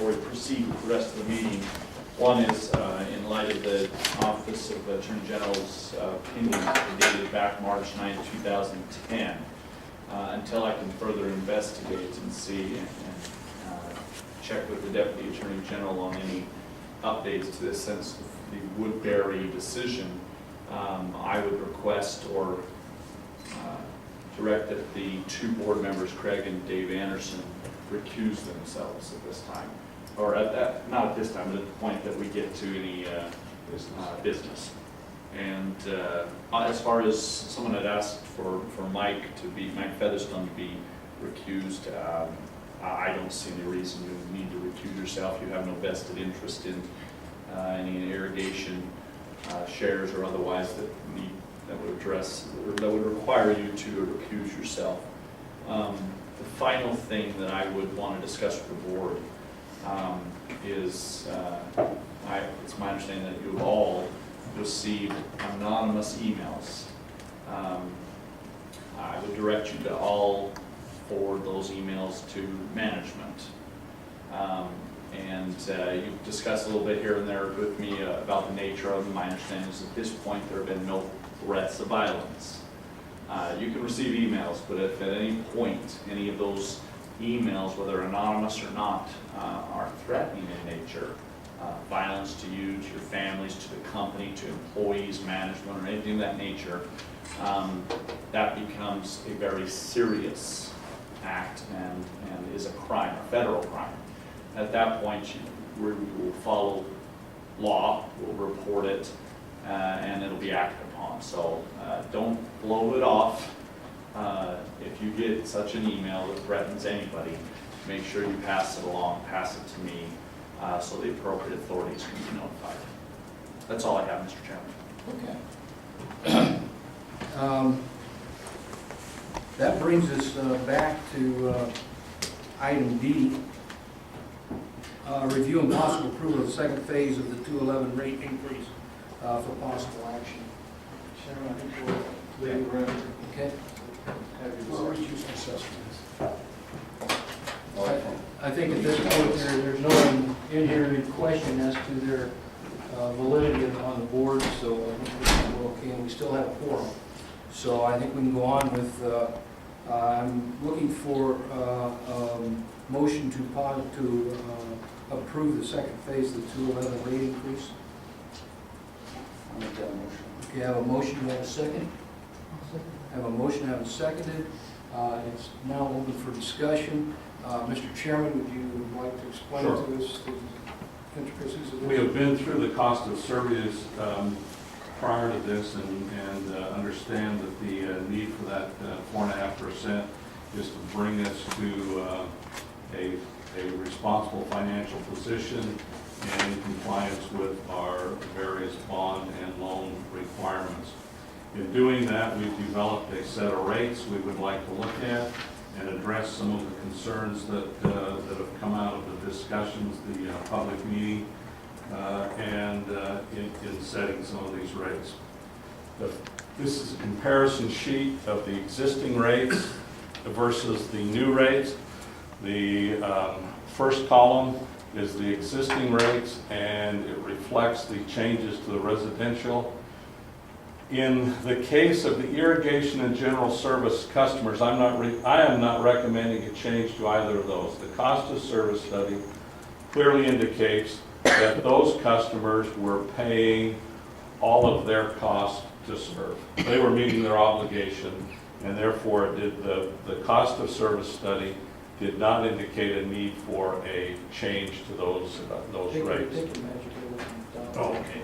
before we proceed with the rest of the meeting. One is in light of the Office of Attorney General's opinion dated back March 9, 2010. Until I can further investigate and see and check with the Deputy Attorney General on any updates to this since the Woodbury decision, I would request or direct that the two board members, Craig and Dave Anderson, recuse themselves at this time. Or not at this time, but at the point that we get to any business. And as far as someone had asked for Mike Featherstone to be recused, I don't see any reason you need to recuse yourself. You have no vested interest in any irrigation shares or otherwise that would require you to recuse yourself. The final thing that I would want to discuss with the board is it's my understanding that you've all received anonymous emails. I would direct you to all forward those emails to management. And you've discussed a little bit here and there with me about the nature of them. My understanding is at this point there have been no threats of violence. You can receive emails, but if at any point any of those emails, whether anonymous or not, are threatening in nature, violence to you, to your families, to the company, to employees, management, or anything of that nature, that becomes a very serious act and is a crime, a federal crime. At that point, we will follow law, we'll report it, and it'll be acted upon. So don't blow it off. If you get such an email that threatens anybody, make sure you pass it along, pass it to me, so the appropriate authorities can be notified. That's all I have, Mr. Chairman. Okay. That brings us back to item D, review and possible approval of the second phase of the 211 rate increase for possible action. Chairman, I think we'll leave around. Okay. We'll reduce assessments. I think at this point there's no one in here in question as to their validity on the board, so I think we're okay, and we still have a quorum. So I think we can go on with, I'm looking for motion to approve the second phase of the 211 rate increase. I'll make that motion. Okay, I have a motion, do I have a second? I have a motion, I have a seconded. It's now open for discussion. Mr. Chairman, would you like to explain Sure. to us the intricacies of this? We have been through the cost of service prior to this and understand that the need for that 4.5% is to bring us to a responsible financial position and in compliance with our various bond and loan requirements. In doing that, we've developed a set of rates we would like to look at and address some of the concerns that have come out of the discussions, the public meeting, and in setting some of these rates. This is a comparison sheet of the existing rates versus the new rates. The first column is the existing rates, and it reflects the changes to the residential. In the case of the irrigation and general service customers, I am not recommending a change to either of those. The cost of service study clearly indicates that those customers were paying all of their costs to serve. They were meeting their obligation, and therefore the cost of service study did not indicate a need for a change to those rates. Take your magic down. Oh, okay.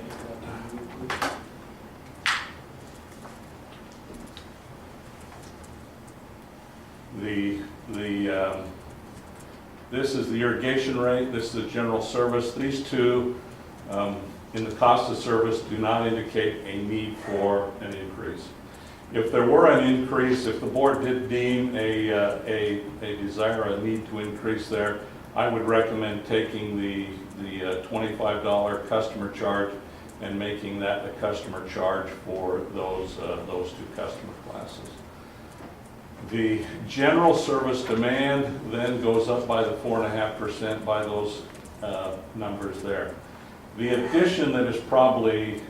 This is the irrigation rate, this is the general service. These two, in the cost of service, do not indicate a need for an increase. If there were an increase, if the board did deem a desire, a need to increase there, I would recommend taking the $25 customer charge and making that the customer charge for those two customer classes. The general service demand then goes up by the 4.5% by those numbers there. The addition that is probably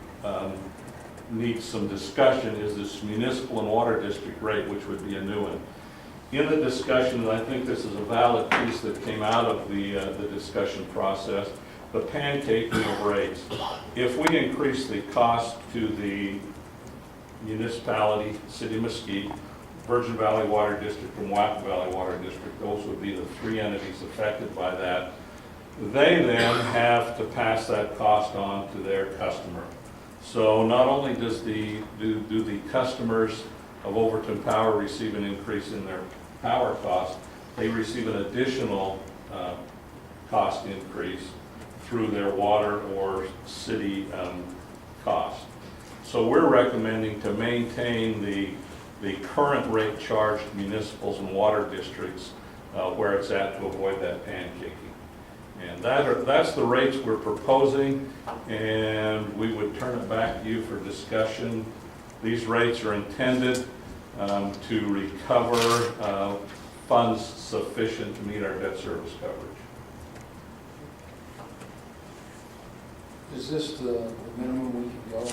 needs some discussion is this municipal and water district rate, which would be a new one. In the discussion, and I think this is a valid piece that came out of the discussion process, the pancaking of rates. If we increase the cost to the municipality, City of Mesquite, Virgin Valley Water District, and Wappo Valley Water District, those would be the three entities affected by that. They then have to pass that cost on to their customer. So not only does do the customers of Overton Power receive an increase in their power cost, they receive an additional cost increase through their water or city cost. So we're recommending to maintain the current rate charged to municipals and water districts where it's at to avoid that pancaking. And that's the rates we're proposing, and we would turn it back to you for discussion. These rates are intended to recover funds sufficient to meet our debt service coverage. Is this the minimum we can go?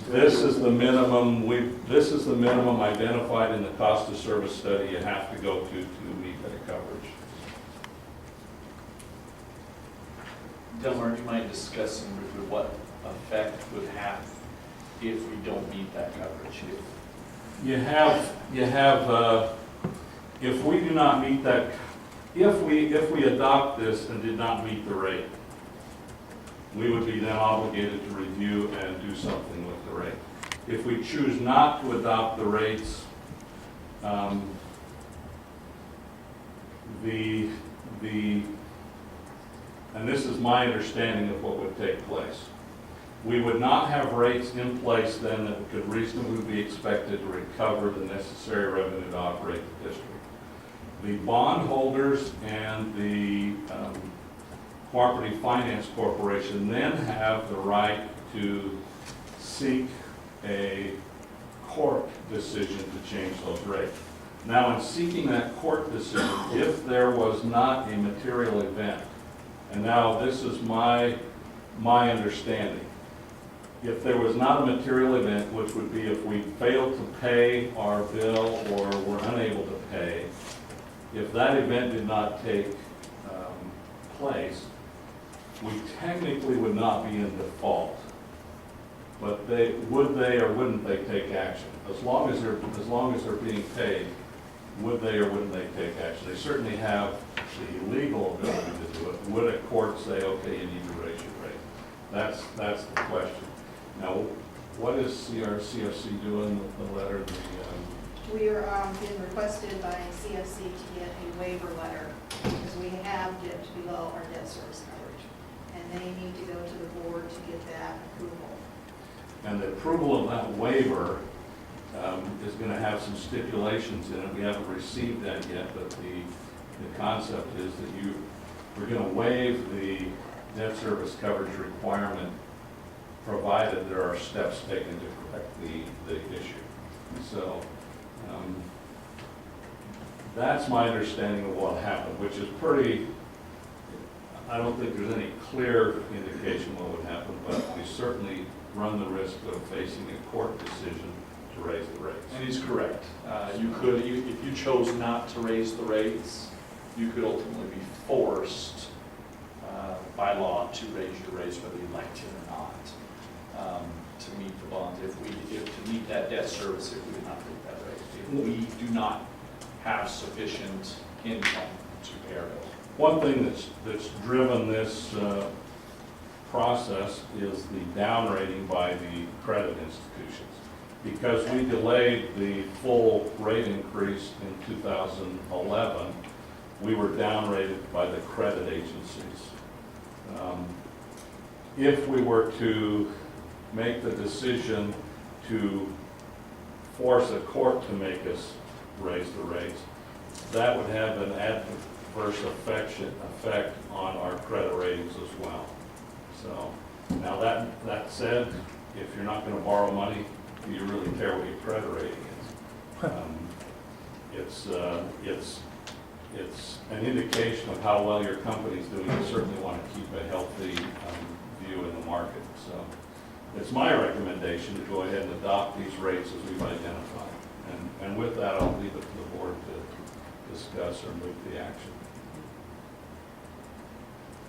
This is the minimum this is the minimum identified in the cost of service study you have to go to meet that coverage. Delmar, do you mind discussing briefly what effect would have if we don't meet that coverage? If we do not meet that, if we adopt this and did not meet the rate, we would be then obligated to review and do something with the rate. If we choose not to adopt the rates, and this is my understanding of what would take place. We would not have rates in place then that could reasonably be expected to recover the necessary revenue to operate the district. The bondholders and the Cooperative Finance Corporation then have the right to seek a court decision to change those rates. Now, in seeking that court decision, if there was not a material event, and now this is my understanding, if there was not a material event, which would be if we failed to pay our bill or were unable to pay, if that event did not take place, we technically would not be in default. But would they or wouldn't they take action? As long as they're being paid, would they or wouldn't they take action? They certainly have the legal ability to do it. Would a court say, okay, you need to raise your rate? That's the question. Now, what is CRCFC doing with the letter? We are being requested by CFC to get a waiver letter because we have dipped below our debt service coverage. And they need to go to the board to get that approval. And the approval of that waiver is going to have some stipulations in it. We haven't received that yet, but the concept is that we're going to waive the debt service coverage requirement provided there are steps taken to correct the issue. So that's my understanding of what happened, which is pretty, I don't think there's any clear indication what would happen, but we certainly run the risk of facing a court decision to raise the rates. And he's correct. You could, if you chose not to raise the rates, you could ultimately be forced by law to raise your rates whether you liked it or not, to meet the bond. If to meet that debt service, if we did not meet that rate, if we do not have sufficient income to pay our bills. One thing that's driven this process is the down rating by the credit institutions. Because we delayed the full rate increase in 2011, we were downrated by the credit agencies. If we were to make the decision to force a court to make us raise the rates, that would have an adverse effect on our credit ratings as well. So, now that said, if you're not going to borrow money, do you really care what your credit rating is? it's an indication of how well your company's doing. You certainly want to keep a healthy view in the market. So it's my recommendation to go ahead and adopt these rates as we've identified. And with that, I'll leave it to the board to discuss or move the action.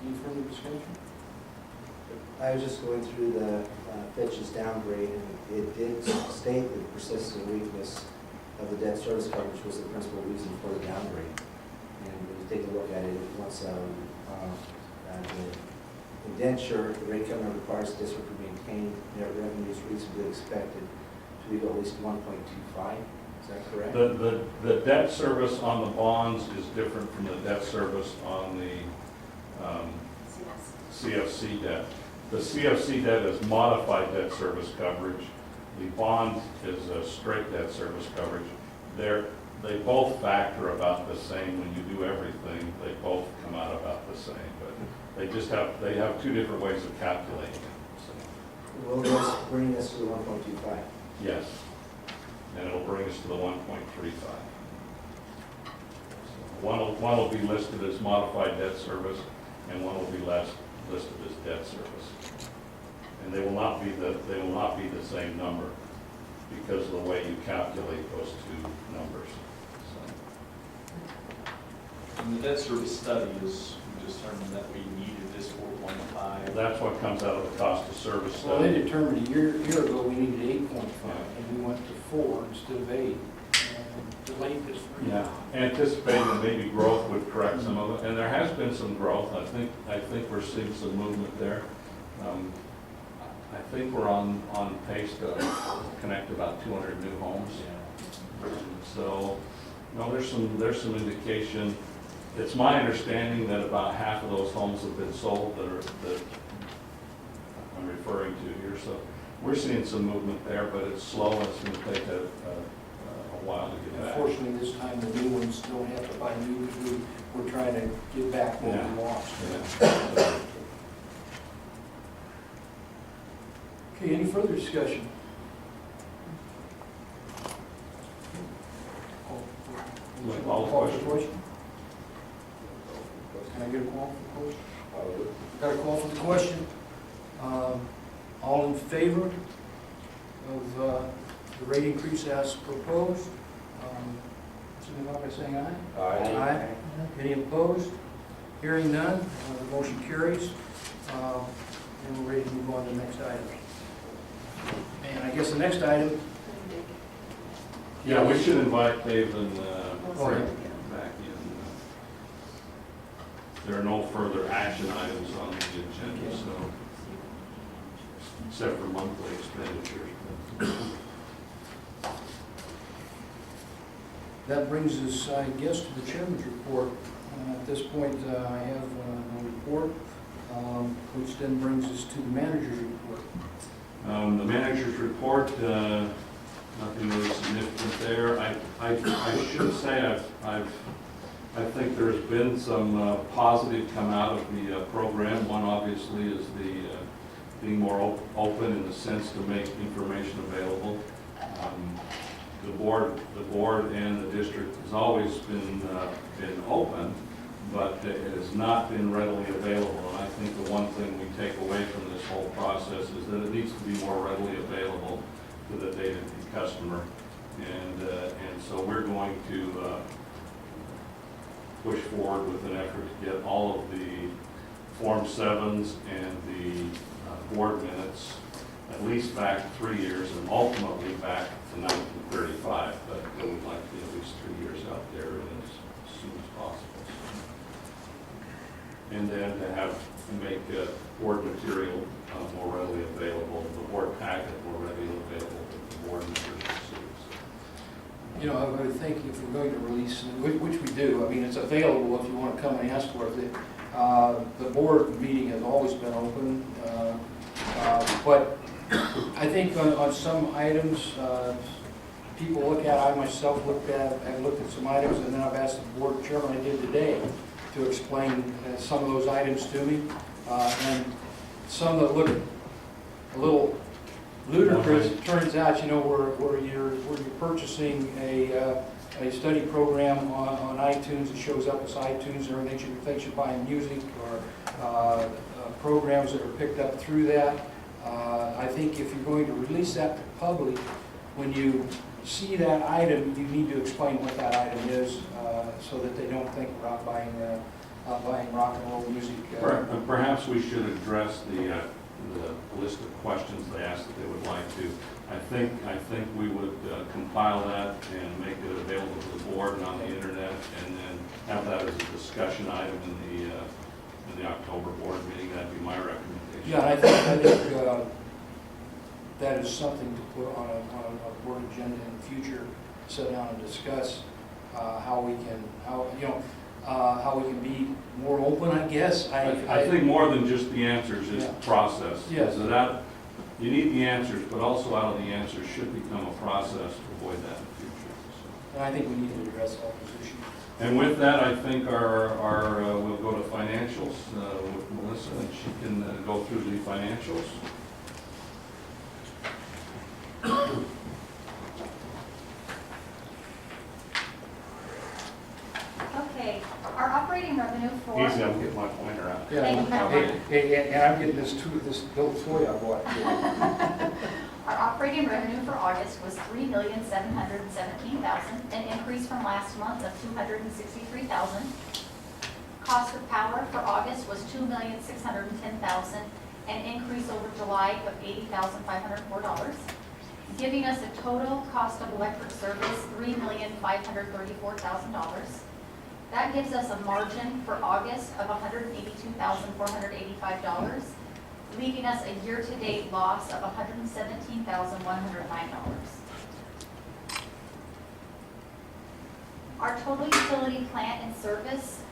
Any further discussion? I was just going through the Fitch's downgrade, and it did state that the persistent weakness of the debt service coverage was the principal reason for the downgrade. And when you take a look at it, once the indenture, the rate covenant requires the district to maintain net revenues reasonably expected to be at least 1.25. Is that correct? The debt service on the bonds is different from the debt service on the CFC debt. The CFC debt is modified debt service coverage. The bond is a straight debt service coverage. They both factor about the same when you do everything. They both come out about the same, but they have two different ways of calculating it. So, Will this bring us to the 1.25? yes, and it'll bring us to the 1.35. So one will be listed as modified debt service, and one will be listed as debt service. And they will not be the same number because of the way you calculate those two numbers. So, And the debt service study is, we determined that we needed this 4.5. that's what comes out of the cost of service Well, they study. determined a year ago we needed 8.5, and we went to 4 instead of 8. And delayed this for a year. Yeah, anticipating that maybe growth would correct some of it, and there has been some growth. I think we're seeing some movement there. I think we're on pace to connect about 200 new homes. So, no, there's some indication. It's my understanding that about half of those homes have been sold that I'm referring to here. So we're seeing some movement there, but it's slow and it's going to take a while to get back. Unfortunately, this time the new ones don't have to buy new because we're trying to get back what Yeah. we lost. Yeah. Okay, any further discussion? Call for the question. Can I get a call for the question? Got a call for the question. All in favor of the rate increase as proposed? Signify by saying aye. Aye. Any opposed? Hearing none, the motion carries. And we're ready to move on to the next item. And I guess the next item, Yeah, we should invite Dave and Frank yeah. back in. There are no further action items on the agenda, so, except for monthly expenditures. that brings us, I guess, to the chairman's report. At this point, I have a report, which then brings us to the manager's report. The manager's report, nothing really significant there. I should say I think there's been some positive come out of the program. One obviously is the being more open in the sense to make information available. The board and the district has always been open, but it has not been readily available. And I think the one thing we take away from this whole process is that it needs to be more readily available to the data customer. And so we're going to push forward with an effort to get all of the Form 7s and the board minutes at least back 3 years and ultimately back to 1935, but we would like to be at least 3 years out there and as soon as possible. And then to make board material more readily available, the board packet more readily available to the board members to see. You know, I would think if we're going to release, which we do, I mean, it's available if you want to come and ask for it. The board meeting has always been open, but I think on some items, people look at, I myself looked at some items, and then I've asked the board chairman, I did today, to explain some of those items to me, and some that look a little ludicrous. It turns out, you know, where you're purchasing a a study program on iTunes. It shows up as iTunes, or they should think you're buying music or programs that are picked up through that. I think if you're going to release that to public, when you see that item, you need to explain what that item is, so that they don't think we're out buying rock and roll music. Perhaps we should address the list of questions they asked that they would like to. I think we would compile that and make it available to the board and on the internet, and then have that as a discussion item in the October board meeting. That'd be my recommendation. Yeah, I think that is something to put on a board agenda in the future. Sit down and discuss how we can be more open, I guess. I think more than just the answers is Yeah. the process. Yes. So that, you need the answers, but also out of the answers should become a process to avoid that in the future. And I think we need to address all those issues. And with that, I think we'll go to financials with Melissa, and she can go through the financials. Okay, our operating revenue for... Easy, I'm getting my pointer out. Thank you. And I'm getting this little toy I bought. Our operating revenue for August was $3,717,000, an increase from last month of $263,000. Cost of power for August was $2,610,000, an increase over July of $80,504, giving us a total cost of electric service $3,534,000. That gives us a margin for August of $182,485, leaving us a year-to-date loss of $117,109. Our total utility plant and service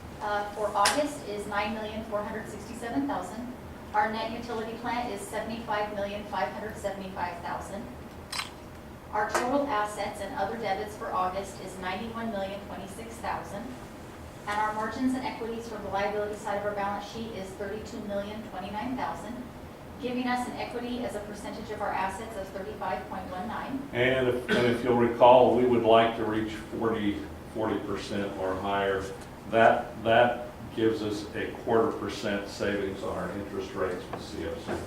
for August is $9,467,000. Our net utility plant is $75,575,000. Our total assets and other debits for August is $91,026,000. And our margins and equities from the liability side of our balance sheet is $32,029,000, giving us an equity as a percentage of our assets of 35.19. And if you'll recall, we would like to reach 40% or higher. That gives us a 0.25% savings on our interest rates with CFC.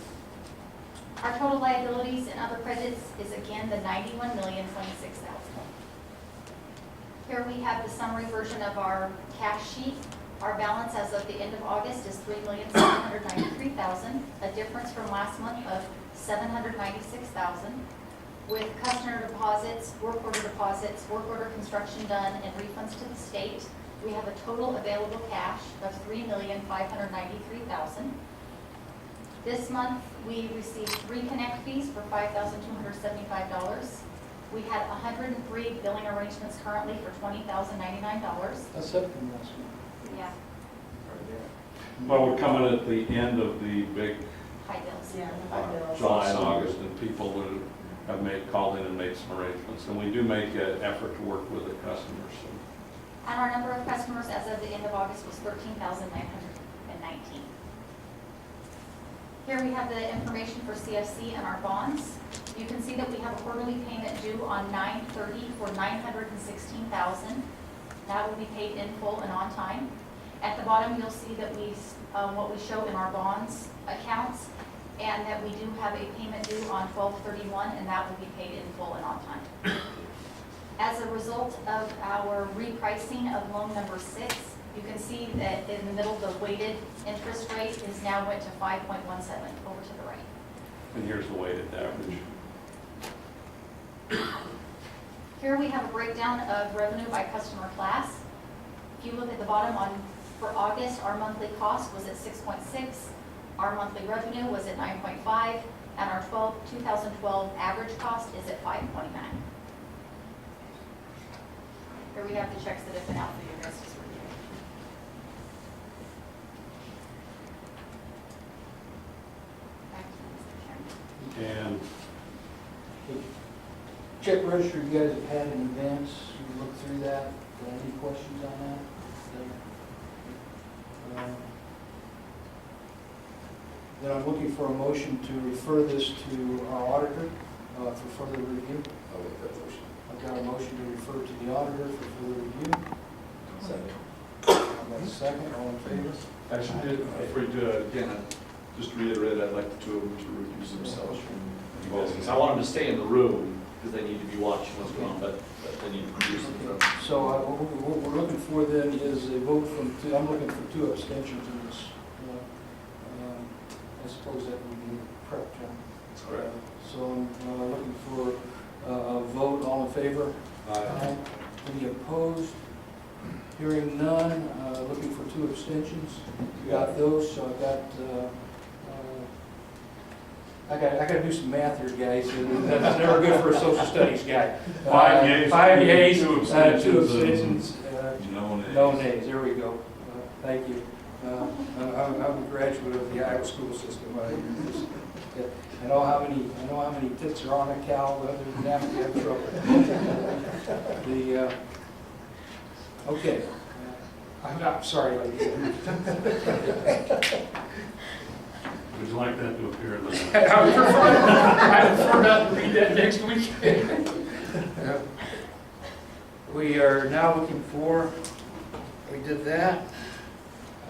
Our total liabilities and other credits is again the $91,026,000. Here we have the summary version of our cash sheet. Our balance as of the end of August is $3,793,000, a difference from last month of $796,000. With customer deposits, work order construction done, and refunds to the state, we have a total available cash of $3,593,000. This month, we received 3 connect fees for $5,275. We had 103 billing arrangements currently for $20,099. That's up from last month. Yeah, Well, we're coming at the end of the big high bills. July and August, and people who have called in and made some arrangements. And we do make an effort to work with the customers. So. And our number of customers as of the end of August was 13,919. Here we have the information for CFC and our bonds. You can see that we have a quarterly payment due on 9/30 for $916,000. That will be paid in full and on time. At the bottom, you'll see that what we show in our bonds accounts, and that we do have a payment due on 12/31, and that will be paid in full and on time. As a result of our repricing of loan number 6, you can see that in the middle, the weighted interest rate is now went to 5.17 over to the right. And here's the weighted average. Here we have a breakdown of revenue by customer class. If you look at the bottom for August, our monthly cost was at 6.6, our monthly revenue was at 9.5, and our 2012 average cost is at 5.29. Here we have the checks that have been out for your guys' review. Back to you, Mr. Chairman. And Check register you guys have had in advance, you looked through that, any questions on that? Then I'm looking for a motion to refer this to our auditor for further review. I'll make that motion. I've got a motion to refer to the auditor for further review. Second. I've got a second, all in favor? Actually, before you do it, again, just to reiterate, I'd like the two of them to recuse themselves from the voting. I want them to stay in the room, because they need to be watching what's going on, but they need to recuse themselves. So what we're looking for then is a vote from two, I'm looking for two abstentions in this. I suppose that would be correct, John. That's correct. So I'm looking for a vote, all in favor? Aye. Any opposed? Hearing none, looking for two abstentions. You got those, so I got to do some math here, guys. That's never good for a social studies guy. 5 yeas. 5 yeas, 2 2 abstentions, abstentions, No nays. no nays. There we go. Thank you. I'm a graduate of the Iowa school system. I know how many tits are on a cow. Other than that, we have trouble. Okay. I'm not sorry, ladies. Would you like that to appear in the? I prefer not to read that next week. We are now looking for, we did that.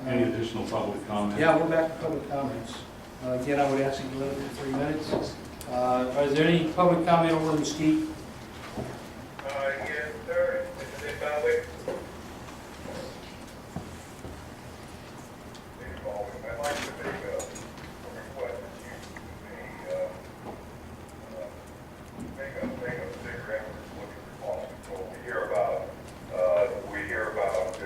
Any additional public comment? Yeah, we're back to public comments. Again, I would ask you to limit to 3 minutes. Is there any public comment over in Mesquite? Yes, sir. This is Bowie. I'd like to make a request that you make a bigger effort looking for cost control. We hear about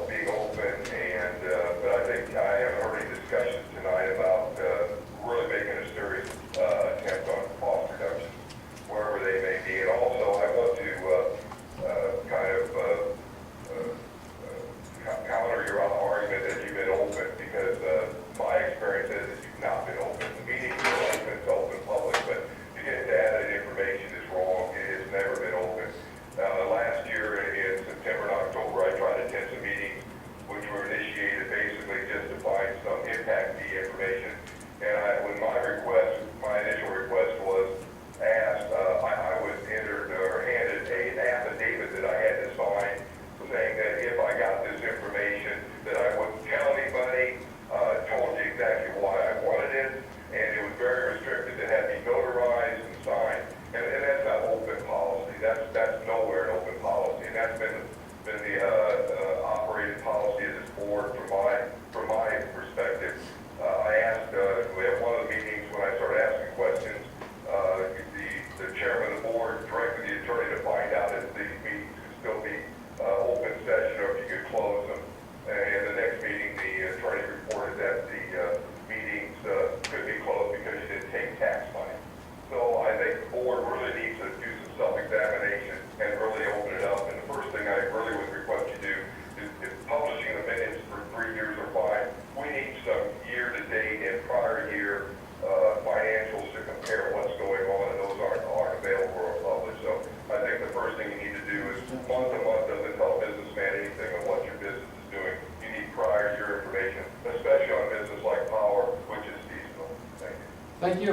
being open, and but I think I haven't heard any discussions tonight about really making a serious attempt on cost reduction, wherever they may be. And also, I want to counter your argument that you've been open, because my experience is that you've not been open. The meetings are open to open public, but to get data and information is wrong. It has never been open. Last year in September and October, I tried to attend some meetings which were initiated basically just to find some impact fee information. And when my initial request was asked, I was entered or handed an affidavit that I had to sign saying that if I got this information, that I wouldn't tell anybody, told you exactly why I wanted it, and it was very restricted. It had to be notarized and signed, and that's not open policy. That's nowhere in open policy, and that's been the operating policy of this board from my perspective. I asked, we had one of the meetings when I started asking questions, the chairman of the board directed the attorney to find out if these meetings could still be open session or if you could close them. And the next meeting, the attorney reported that the meetings could be closed because you didn't take tax money. So I think the board really needs to do some self-examination and really open it up. And the first thing I really would request you do is publishing the minutes for 3 years or 5. We need some year-to-date and prior year financials to compare what's going on, and those aren't available or published. So I think the first thing you need to do is month to month doesn't tell a businessman anything of what your business is doing. You need prior year information, especially on business like power, which is seasonal. Thank you. Thank you.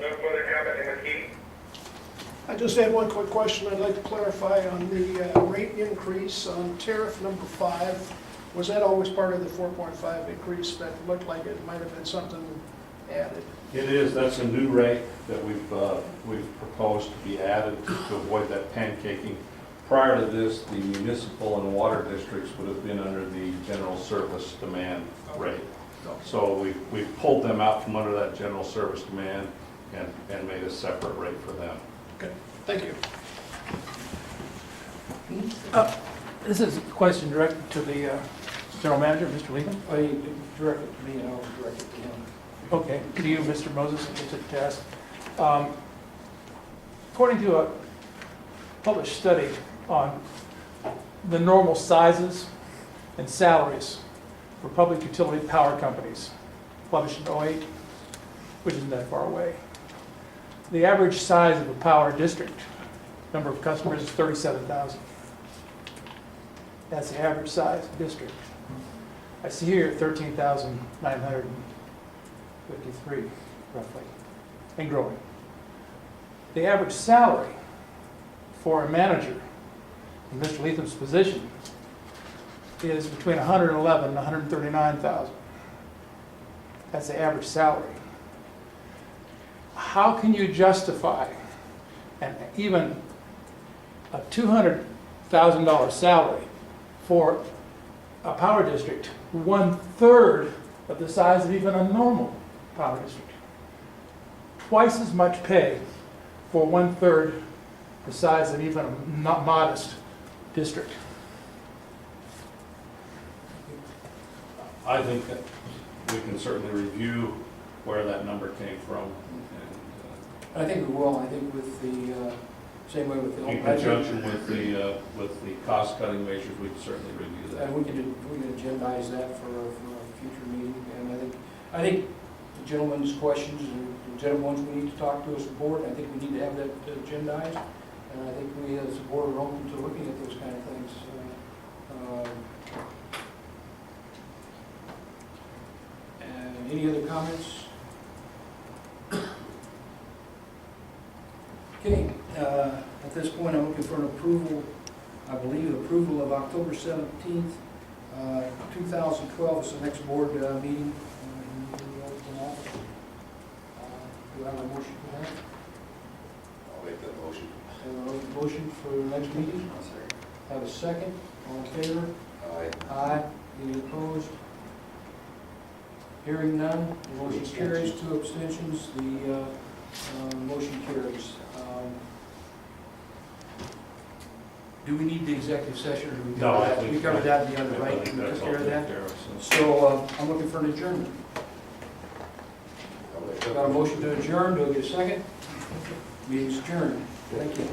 No further comment in the key? I just had one quick question I'd like to clarify on the rate increase on tariff number 5. Was that always part of the 4.5 increase? That looked like it might have been something added. It is, that's a new rate that we've proposed to be added to avoid that pancaking. Prior to this, the municipal and water districts would have been under the general service demand rate. So we've pulled them out from under that general service demand and made a separate rate for them. Okay, thank you. This is a question directed to the general manager, Mr. Lehman. You direct it to me and I'll direct it to him. Okay, to you, Mr. Moses, to ask. According to a published study on the normal sizes and salaries for public utility power companies, published in '08, which isn't that far away, the average size of a power district, number of customers, is 37,000. That's the average size district. I see here 13,953. roughly, and growing. The average salary for a manager in Mr. Letham's position is between $111,000 and $139,000. That's the average salary. How can you justify even a $200,000 salary for a power district 1/3 of the size of even a normal power district? Twice as much pay for 1/3 the size of even a not modest district. I think that we can certainly review where that number came from, and I think we will. I think with the, same way with the. in conjunction with the cost-cutting measures, we can certainly review that. And we can agendize that for a future meeting. And I think the gentleman's questions and the gentleman's we need to talk to as a board, I think we need to have that agendized. And I think we as a board are open to looking at those kind of things. And any other comments? Okay, at this point, I'm looking for an approval, I believe approval of October 17th, 2012 is the next board meeting. In the oath of office. Do I have a motion for that? I'll make that motion. Have a motion for the next meeting? Have a second? All in favor? Aye. Aye. Any opposed? Hearing none, the motion carries. 2 abstentions, the motion carries. Do we need the executive session, or do we No, cover I that? think- We covered that in the other, I right? think We that's took all care of that. taken care of, so. So I'm looking for an adjournment. I'll make Got a motion to adjourn, do I get a second? Meeting's adjourned. Thank you.